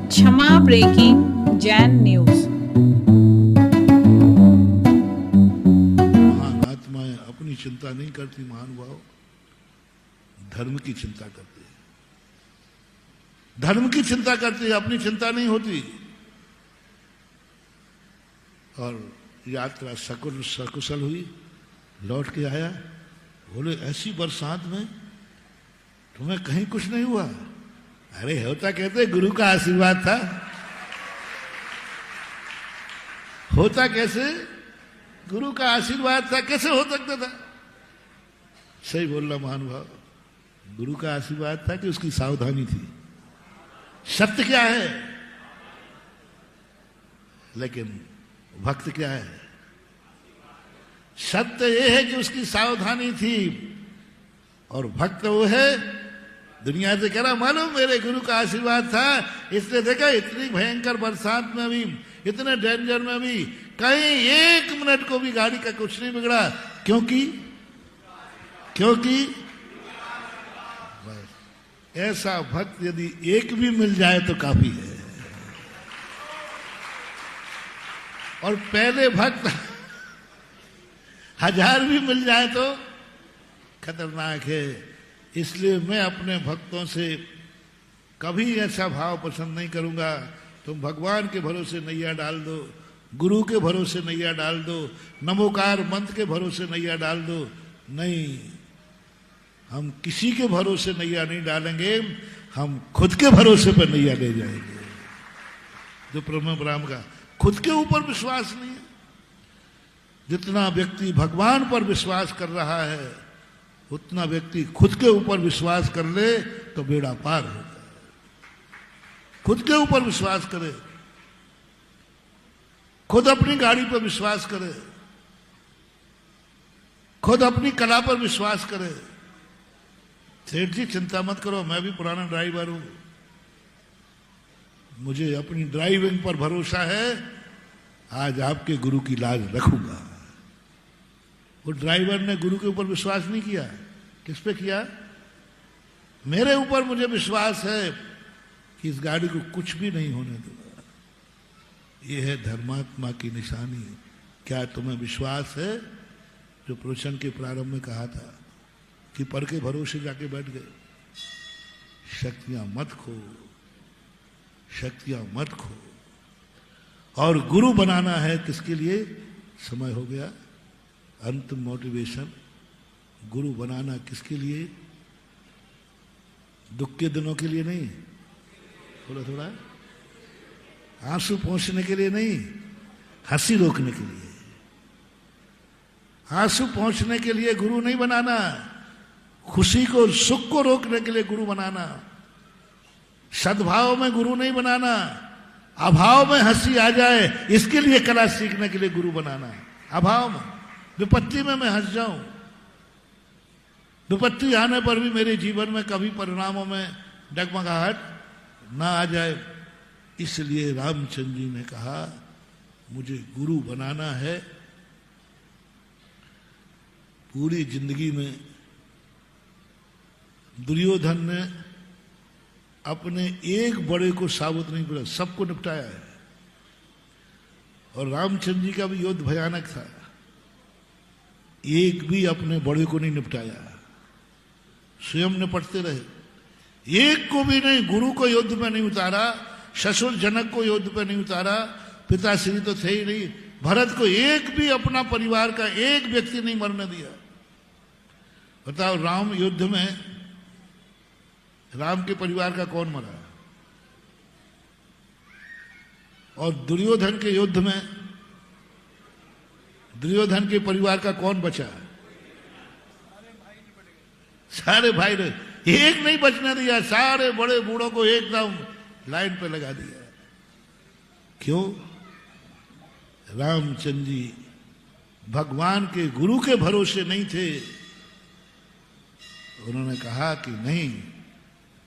क्षमा breaking Jain news. महान आत्माएं अपनी चिंता नहीं करती, महानुभाव धर्म की चिंता करते हैं। धर्म की चिंता करती है, अपनी चिंता नहीं होती। और यात्रा सकुशल हुई, लौट के आया। बोले ऐसी बरसात में तुम्हें कहीं कुछ नहीं हुआ? अरे होता कहते गुरु का आशीर्वाद था। होता कैसे? गुरु का आशीर्वाद था, कैसे हो सकता था? सही बोल रहा महानुभाव, गुरु का आशीर्वाद था कि उसकी सावधानी थी। सत्य क्या है? लेकिन भक्त क्या है? सत्य यह है कि उसकी सावधानी थी, और भक्त वो है दुनिया से कह रहा मालूम मेरे गुरु का आशीर्वाद था, इसलिए देखा इतनी भयंकर बरसात में भी, इतने डेंजर में भी कहीं एक मिनट को भी गाड़ी का कुछ नहीं बिगड़ा। क्योंकि ऐसा भक्त यदि एक भी मिल जाए तो काफी है। और पहले भक्त 1000 भी मिल जाए तो खतरनाक है। इसलिए मैं अपने भक्तों से कभी ऐसा भाव पसंद नहीं करूंगा तुम भगवान के भरोसे नैया डाल दो, गुरु के भरोसे नैया डाल दो, नमोकार मंत्र के भरोसे नैया डाल दो। नहीं, हम किसी के भरोसे नैया नहीं डालेंगे, हम खुद के भरोसे पर नैया ले जाएंगे। जो ब्रह्म ब्राह्म का खुद के ऊपर विश्वास नहीं है। जितना व्यक्ति भगवान पर विश्वास कर रहा है, उतना व्यक्ति खुद के ऊपर विश्वास कर ले तो बेड़ा पार होता है। खुद के ऊपर विश्वास करे, खुद अपनी गाड़ी पर विश्वास करे, खुद अपनी कला पर विश्वास करे। सेठ जी चिंता मत करो, मैं भी पुराना ड्राइवर हूं, मुझे अपनी ड्राइविंग पर भरोसा है, आज आपके गुरु की लाज रखूंगा। वो ड्राइवर ने गुरु के ऊपर विश्वास नहीं किया। किस पे किया? मेरे ऊपर मुझे विश्वास है कि इस गाड़ी को कुछ भी नहीं होने दूंगा। ये है धर्मात्मा की निशानी। क्या तुम्हें विश्वास है? जो प्रवचन के प्रारंभ में कहा था कि पर के भरोसे जाके बैठ गए। शक्तियां मत खो, शक्तियां मत खो। और गुरु बनाना है किसके लिए? समय हो गया, अंतिम मोटिवेशन। गुरु बनाना किसके लिए? दुख के दिनों के लिए नहीं, थोड़ा थोड़ा आंसू पहुंचने के लिए नहीं, हंसी रोकने के लिए। आंसू पहुंचने के लिए गुरु नहीं बनाना, खुशी को सुख को रोकने के लिए गुरु बनाना। सद्भाव में गुरु नहीं बनाना, अभाव में हंसी आ जाए इसके लिए कला सीखने के लिए गुरु बनाना। अभाव में, विपत्ति में मैं हंस जाऊं, विपत्ति आने पर भी मेरे जीवन में कभी परिणामों में डगमगाहट ना आ जाए, इसलिए रामचंद्र जी ने कहा मुझे गुरु बनाना है। पूरी जिंदगी में दुर्योधन ने अपने एक बड़े को साबुत नहीं किया, सबको निपटाया है। और रामचंद्र जी का भी युद्ध भयानक था, एक भी अपने बड़े को नहीं निपटाया, स्वयं निपटते रहे। एक को भी नहीं, गुरु को युद्ध में नहीं उतारा, ससुर जनक को युद्ध पे नहीं उतारा, पिताश्री तो थे ही नहीं, भरत को एक भी अपना परिवार का एक व्यक्ति नहीं मरने दिया। बताओ राम युद्ध में राम के परिवार का कौन मरा? और दुर्योधन के युद्ध में दुर्योधन के परिवार का कौन बचा? सारे भाई ने एक नहीं बचने दिया, सारे बड़े बूढ़ों को एकदम लाइन पे लगा दिया। क्यों? रामचंद्र जी भगवान के गुरु के भरोसे नहीं थे। उन्होंने कहा कि नहीं,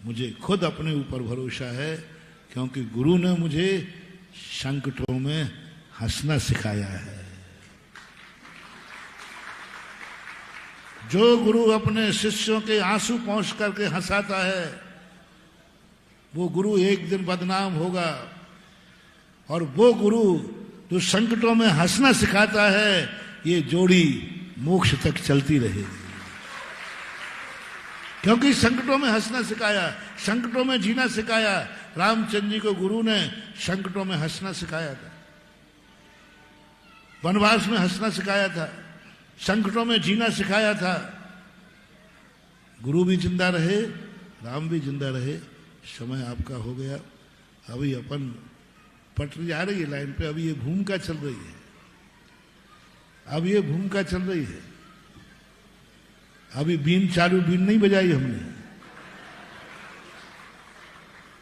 मुझे खुद अपने ऊपर भरोसा है, क्योंकि गुरु ने मुझे संकटों में हंसना सिखाया है। जो गुरु अपने शिष्यों के आंसू पहुंच करके हंसाता है, वो गुरु एक दिन बदनाम होगा। और वो गुरु जो संकटों में हंसना सिखाता है, ये जोड़ी मोक्ष तक चलती रहेगी। क्योंकि संकटों में हंसना सिखाया, संकटों में जीना सिखाया। रामचंद्र जी को गुरु ने संकटों में हंसना सिखाया था, वनवास में हंसना सिखाया था, संकटों में जीना सिखाया था। गुरु भी जिंदा रहे, राम भी जिंदा रहे। समय आपका हो गया। अभी अपन पटरी आ रही है लाइन पे, अभी ये भूमिका चल रही है, अब ये भूमिका चल रही है। अभी बीन चालू बीन नहीं बजाई हमने,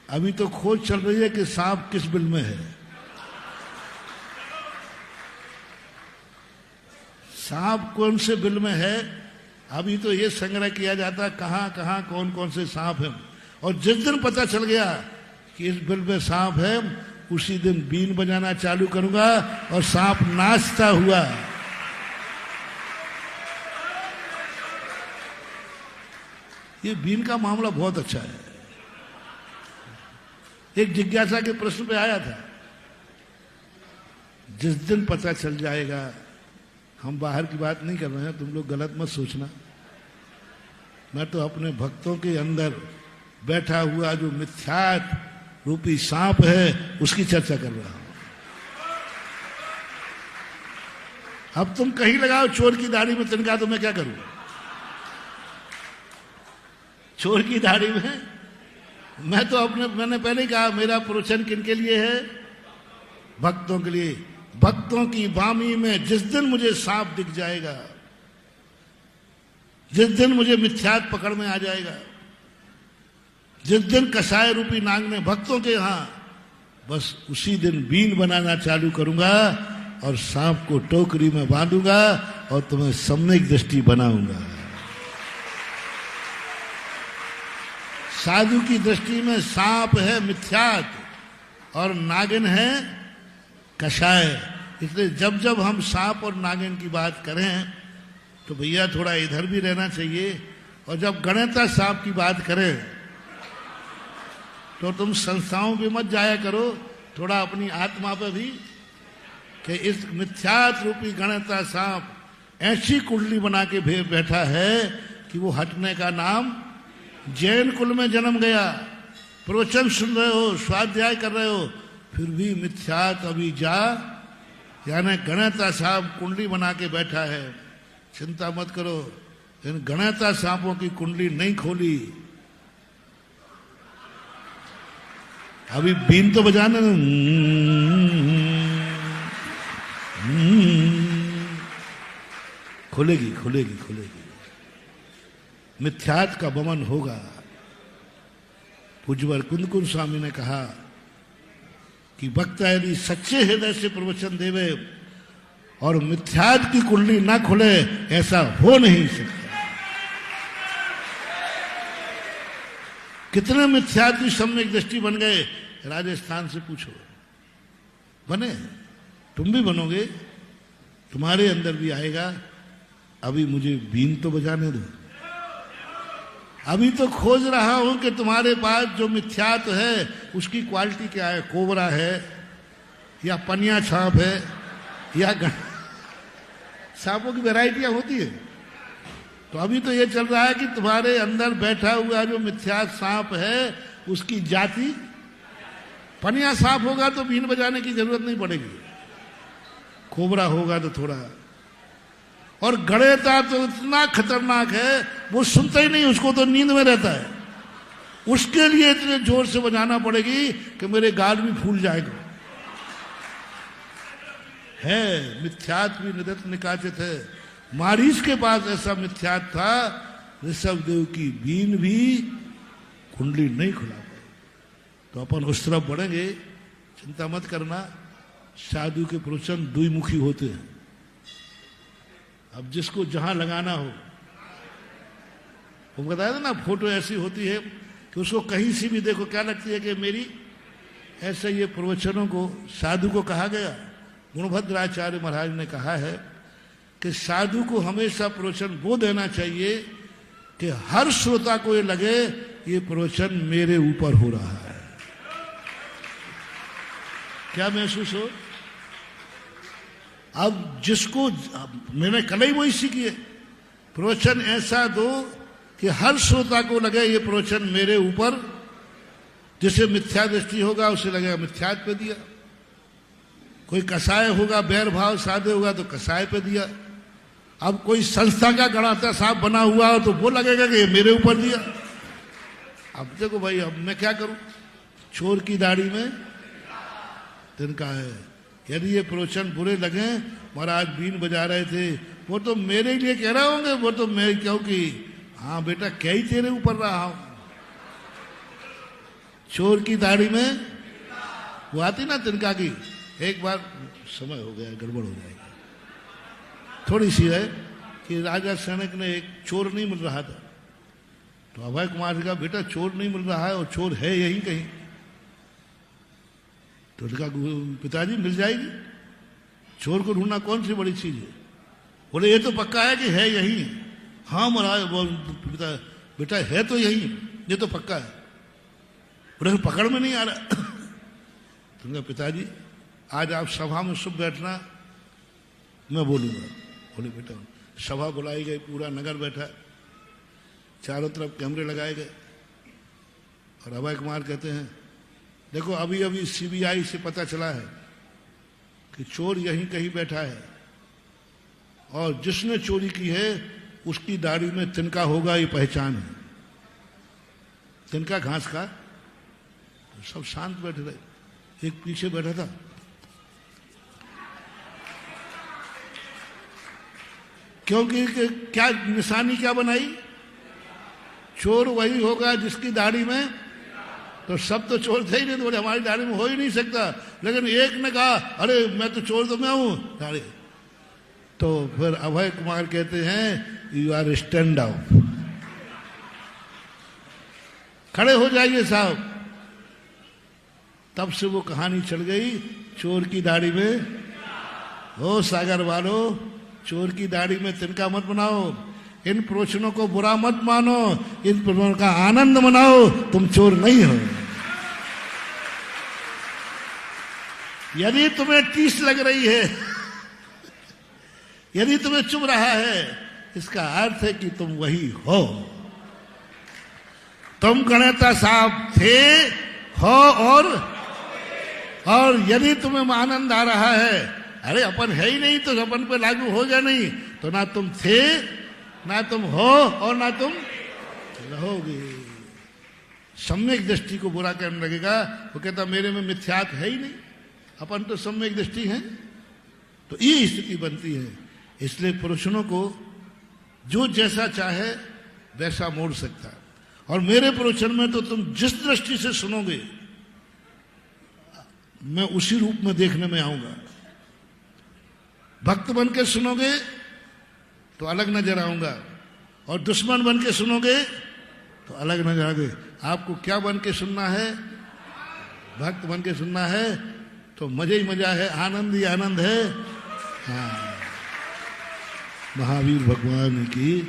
अभी तो खोज चल रही है कि सांप किस बिल में है। सांप कौन से बिल में है, अभी तो ये संग्रह किया जाता कहां कहां कौन कौन से सांप हैं। और जिस दिन पता चल गया कि इस बिल में सांप है, उसी दिन बीन बजाना चालू करूंगा और सांप नाचता हुआ। ये बीन का मामला बहुत अच्छा है। एक जिज्ञासा के प्रश्न पे आया था, जिस दिन पता चल जाएगा, हम बाहर की बात नहीं कर रहे हैं, तुम लोग गलत मत सोचना। मैं तो अपने भक्तों के अंदर बैठा हुआ जो मिथ्यात्व रूपी सांप है, उसकी चर्चा कर रहा हूं। अब तुम कहीं लगाओ चोर की दाढ़ी में तिनका, तो मैं क्या करूं? चोर की दाढ़ी में मैं तो मैंने पहले ही कहा, मेरा प्रवचन किनके लिए है? भक्तों के लिए। भक्तों की वामी में जिस दिन मुझे सांप दिख जाएगा, जिस दिन मुझे मिथ्यात्व पकड़ में आ जाएगा, जिस दिन कसाय रूपी नाग ने भक्तों के यहां, बस उसी दिन बीन बनाना चालू करूंगा और सांप को टोकरी में बांधूंगा और तुम्हें सम्यक दृष्टि बनाऊंगा। साधु की दृष्टि में सांप है मिथ्यात्व और नागिन है कषाय। इसलिए जब जब हम सांप और नागिन की बात करें तो भैया थोड़ा इधर भी रहना चाहिए। और जब गणेता सांप की बात करें तो तुम संस्थाओं पे मत जाया करो, थोड़ा अपनी आत्मा पे भी, कि इस मिथ्यात्व रूपी गणेता सांप ऐसी कुंडली बना के बैठा है कि वो हटने का नाम। जैन कुल में जन्म गया, प्रवचन सुन रहे हो, स्वाध्याय कर रहे हो, फिर भी मिथ्यात्व अभी जा, यानी गणेता सांप कुंडली बना के बैठा है। चिंता मत करो, इन गणेता सांपों की कुंडली नहीं खोली। अभी बीन तो बजाने दो। खुलेगी खुलेगी खुलेगी, मिथ्यात्व का वमन होगा। पूज्यवर कुंदकुंज स्वामी ने कहा कि वक्ता यदि सच्चे हृदय से प्रवचन देवे और मिथ्यात्व की कुंडली ना खुले, ऐसा हो नहीं सकता। कितने मिथ्यात्व सम्यक दृष्टि बन गए, राजस्थान से पूछो। बने? तुम भी बनोगे, तुम्हारे अंदर भी आएगा। अभी मुझे बीन तो बजाने दो। अभी तो खोज रहा हूं कि तुम्हारे पास जो मिथ्यात्व है उसकी क्वालिटी क्या है। कोबरा है या पनिया छाप है या सांपों की वैरायटियां होती है। तो अभी तो ये चल रहा है कि तुम्हारे अंदर बैठा हुआ जो मिथ्यात्व सांप है उसकी जाति। पनिया सांप होगा तो बीन बजाने की जरूरत नहीं पड़ेगी, कोबरा होगा तो थोड़ा। और गणेता तो इतना खतरनाक है, वो सुनता ही नहीं, उसको तो नींद में रहता है। उसके लिए इतने जोर से बजाना पड़ेगी कि मेरे गाल भी फूल जाएगा। है मिथ्यात्व भी निदत निकाचित है। मारीच के पास ऐसा मिथ्यात्व था, ऋषभदेव की बीन भी कुंडली नहीं खुला पाई। तो अपन उस तरफ बढ़ेंगे, चिंता मत करना। साधु के प्रवचन द्विमुखी होते हैं। अब जिसको जहां लगाना हो, वो बताया था ना, फोटो ऐसी होती है कि उसको कहीं से भी देखो क्या लगती है कि मेरी। ऐसे ये प्रवचनों को साधु को कहा गया। गुणभद्राचार्य महाराज ने कहा है कि साधु को हमेशा प्रवचन वो देना चाहिए कि हर श्रोता को ये लगे ये प्रवचन मेरे ऊपर हो रहा है। क्या महसूस हो? अब जिसको मैंने कल ही वही सीखी है, प्रवचन ऐसा दो कि हर श्रोता को लगे ये प्रवचन मेरे ऊपर, जिसे मिथ्या दृष्टि होगा उसे लगेगा मिथ्यात पे दिया, कोई कसाय होगा बैर भाव साधे होगा तो कसाय पे दिया, अब कोई संस्था का गणाता साहब बना हुआ हो तो वो लगेगा कि ये मेरे ऊपर दिया। अब देखो भाई, अब मैं क्या करूं? चोर की दाढ़ी में तिनका है। यदि ये प्रवचन बुरे लगे, महाराज बीन बजा रहे थे, वो तो मेरे लिए कह रहे होंगे, वो तो मैं क्योंकि हाँ बेटा क्या ही तेरे ऊपर रहा हूं। चोर की दाढ़ी में वो आती ना तिनका की, एक बार समय हो गया, गड़बड़ हो जाएगी थोड़ी सी है कि राजा सैनिक ने एक चोर नहीं मिल रहा था, तो अभय कुमार का बेटा चोर नहीं मिल रहा है और चोर है यहीं कहीं, तो उनका पिताजी मिल जाएगी, चोर को ढूंढना कौन सी बड़ी चीज है। बोले ये तो पक्का है कि है यहीं। हाँ महाराज, वो बेटा है तो यहीं, ये तो पक्का है। बोले पकड़ में नहीं आ रहा। तो उनका पिताजी आज आप सभा में शुभ बैठना, मैं बोलूंगा। बोले बेटा, सभा बुलाई गई, पूरा नगर बैठा, चारों तरफ कैमरे लगाए गए, और अभय कुमार कहते हैं देखो अभी अभी सीबीआई से पता चला है कि चोर यहीं कहीं बैठा है, और जिसने चोरी की है उसकी दाढ़ी में तिनका होगा, ये पहचान है। तिनका घास का। तो सब शांत बैठे रहे। एक पीछे बैठा था, क्योंकि क्या निशानी क्या बनाई? चोर वही होगा जिसकी दाढ़ी में, तो सब तो चोर थे ही नहीं, तो बोले हमारी दाढ़ी में हो ही नहीं सकता। लेकिन एक ने कहा अरे मैं तो चोर तो मैं हूं दाढ़ी। तो फिर अभय कुमार कहते हैं यू आर स्टैंड आउट, खड़े हो जाइए साहब। तब से वो कहानी चल गई, चोर की दाढ़ी में हो सागर वालों, चोर की दाढ़ी में तिनका मत बनाओ, इन प्रवचनों को बुरा मत मानो, इन प्रवचनों का आनंद मनाओ, तुम चोर नहीं हो। यदि तुम्हें टीस लग रही है, यदि तुम्हें चुभ रहा है, इसका अर्थ है कि तुम वही हो। तुम गणेता साहब थे, हो, और यदि तुम्हें आनंद आ रहा है, अरे अपन है ही नहीं तो अपन पे लागू हो गया नहीं, तो ना तुम थे, ना तुम हो, और ना तुम रहोगे। सम्यक दृष्टि को बुरा करने लगेगा, वो कहता मेरे में मिथ्यात है ही नहीं, अपन तो सम्यक दृष्टि है। तो ये स्थिति बनती है। इसलिए पुरुषों को जो जैसा चाहे वैसा मोड़ सकता है। और मेरे प्रवचन में तो तुम जिस दृष्टि से सुनोगे, मैं उसी रूप में देखने में आऊंगा। भक्त बन के सुनोगे तो अलग नजर आऊंगा, और दुश्मन बन के सुनोगे तो अलग नजर आओगे। आपको क्या बन के सुनना है? भक्त बन के सुनना है तो मजा ही मजा है, आनंद ही आनंद है। हाँ, महावीर भगवान की